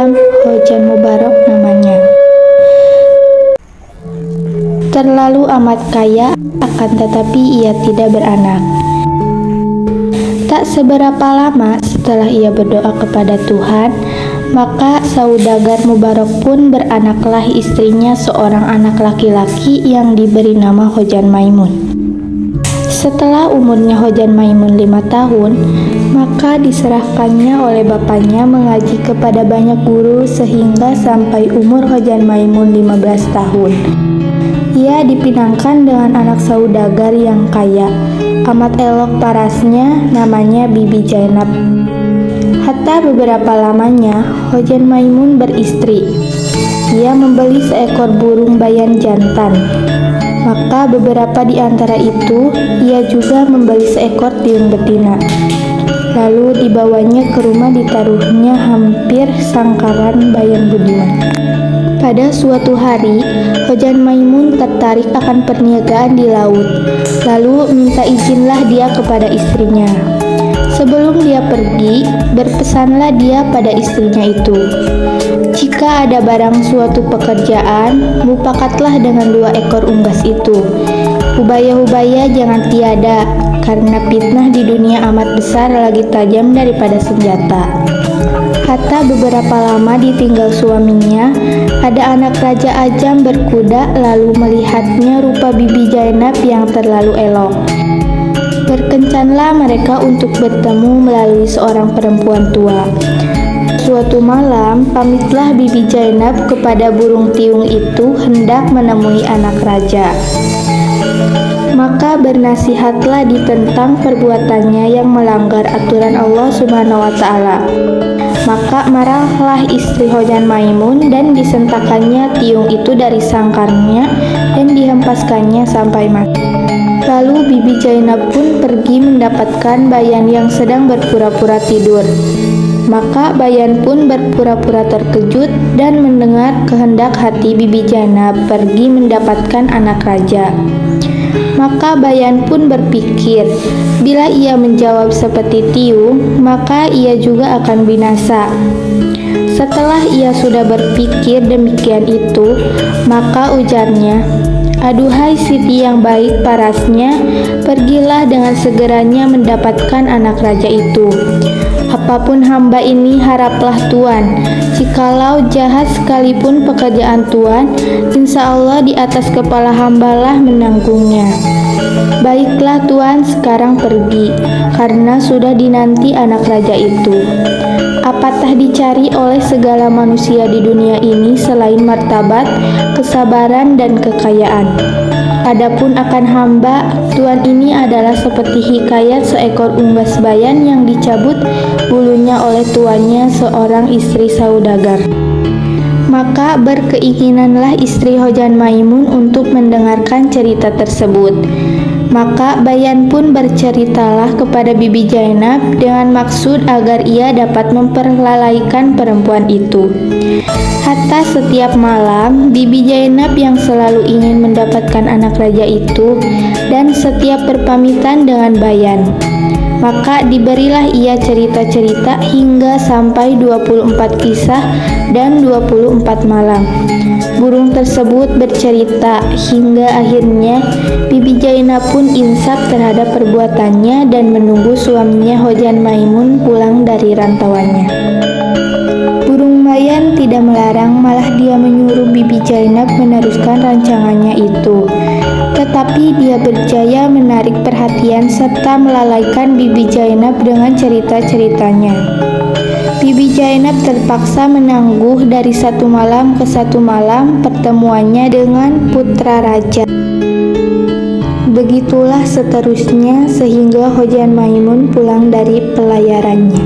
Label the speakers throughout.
Speaker 1: Ajam, Hojan Mubarok namanya. Terlalu amat kaya, akan tetapi ia tidak beranak. Tak seberapa lama setelah ia berdoa kepada Tuhan, maka saudagar Mubarok pun beranaklah istrinya seorang anak laki-laki yang diberi nama Hojan Maimun. Setelah umurnya Hojan Maimun 5 tahun, maka diserahkannya oleh bapaknya mengaji kepada banyak guru sehingga sampai umur Hojan Maimun 15 tahun. Ia dipinangkan dengan anak saudagar yang kaya, amat elok parasnya, namanya Bibi Jainab. Hatta beberapa lamanya Hojan Maimun beristri. Ia membeli seekor burung bayan jantan. Maka beberapa di antara itu ia juga membeli seekor tiung betina. Lalu dibawanya ke rumah, ditaruhnya hampir sangkaran bayan budiman. Pada suatu hari, Hojan Maimun tertarik akan perniagaan di laut. Lalu minta izinlah dia kepada istrinya. Sebelum dia pergi, berpesanlah dia pada istrinya itu, "Jika ada barang suatu pekerjaan, mupakatlah dengan 2 ekor unggas itu. Hubaya-hubaya jangan tiada, karena fitnah di dunia amat besar lagi tajam daripada senjata." Hatta beberapa lama ditinggal suaminya, ada anak Raja Ajam berkuda lalu melihatnya rupa Bibi Jainab yang terlalu elok. Berkencanlah mereka untuk bertemu melalui seorang perempuan tua. Suatu malam, pamitlah Bibi Jainab kepada burung tiung itu hendak menemui anak raja. Maka bernasihatlah ditentang perbuatannya yang melanggar aturan Allah Subhanahu wa Ta'ala. Maka marahlah istri Hojan Maimun dan disentakannya tiung itu dari sangkarnya dan dihempaskannya sampai mati. Lalu Bibi Jainab pun pergi mendapatkan bayan yang sedang berpura-pura tidur. Maka bayan pun berpura-pura terkejut dan mendengar kehendak hati Bibi Jainab pergi mendapatkan anak raja. Maka bayan pun berpikir, bila ia menjawab seperti tiung, maka ia juga akan binasa. Setelah ia sudah berpikir demikian itu, maka ujarnya, "Aduhai Siti yang baik parasnya, pergilah dengan segeranya mendapatkan anak raja itu. Apapun hamba ini haraplah Tuan, jikalau jahat sekalipun pekerjaan Tuan, insya Allah di atas kepala hambalah menanggungnya. Baiklah Tuan, sekarang pergi, karena sudah dinanti anak raja itu. Apatah dicari oleh segala manusia di dunia ini selain martabat, kesabaran, dan kekayaan. Adapun akan hamba, Tuan ini adalah seperti hikayat seekor unggas bayan yang dicabut bulunya oleh tuannya seorang istri saudagar." Maka berkeinginanlah istri Hojan Maimun untuk mendengarkan cerita tersebut. Maka bayan pun berceritalah kepada Bibi Jainab dengan maksud agar ia dapat memperlalaikan perempuan itu. Hatta setiap malam Bibi Jainab yang selalu ingin mendapatkan anak raja itu dan setiap berpamitan dengan bayan. Maka diberilah ia cerita-cerita hingga sampai 24 kisah dan 24 malam. Burung tersebut bercerita hingga akhirnya Bibi Jainab pun insaf terhadap perbuatannya dan menunggu suaminya Hojan Maimun pulang dari rantauannya. Burung bayan tidak melarang, malah dia menyuruh Bibi Jainab meneruskan rancangannya itu. Tetapi dia berjaya menarik perhatian serta melalaikan Bibi Jainab dengan cerita-ceritanya. Bibi Jainab terpaksa menangguh dari satu malam ke satu malam pertemuannya dengan putra raja. Begitulah seterusnya sehingga Hojan Maimun pulang dari pelayarannya.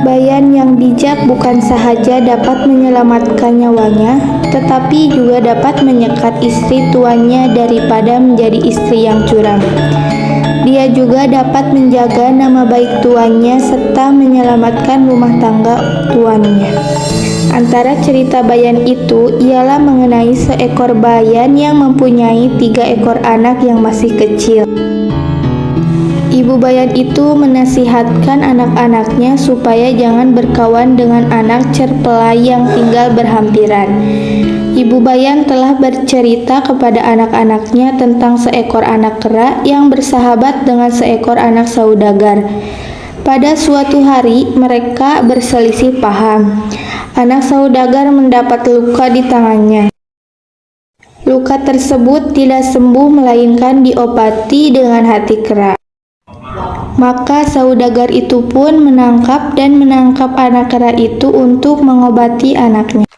Speaker 1: Bayan yang bijak bukan sahaja dapat menyelamatkan nyawanya, tetapi juga dapat menyekat istri tuannya daripada menjadi istri yang curang. Dia juga dapat menjaga nama baik tuannya serta menyelamatkan rumah tangga tuannya. Antara cerita bayan itu ialah mengenai seekor bayan yang mempunyai 3 ekor anak yang masih kecil. Ibu Ibu Bayan itu menasihatkan anak-anaknya supaya jangan berkawan dengan anak cerpelai yang tinggal berhampiran. Ibu Bayan telah bercerita kepada anak-anaknya tentang seekor anak kera yang bersahabat dengan seekor anak saudagar. Pada suatu hari, mereka berselisih paham. Anak saudagar mendapat luka di tangannya. Luka tersebut tidak sembuh melainkan diobati dengan hati kera. Maka saudagar itu pun menangkap anak kera itu untuk mengobati anaknya.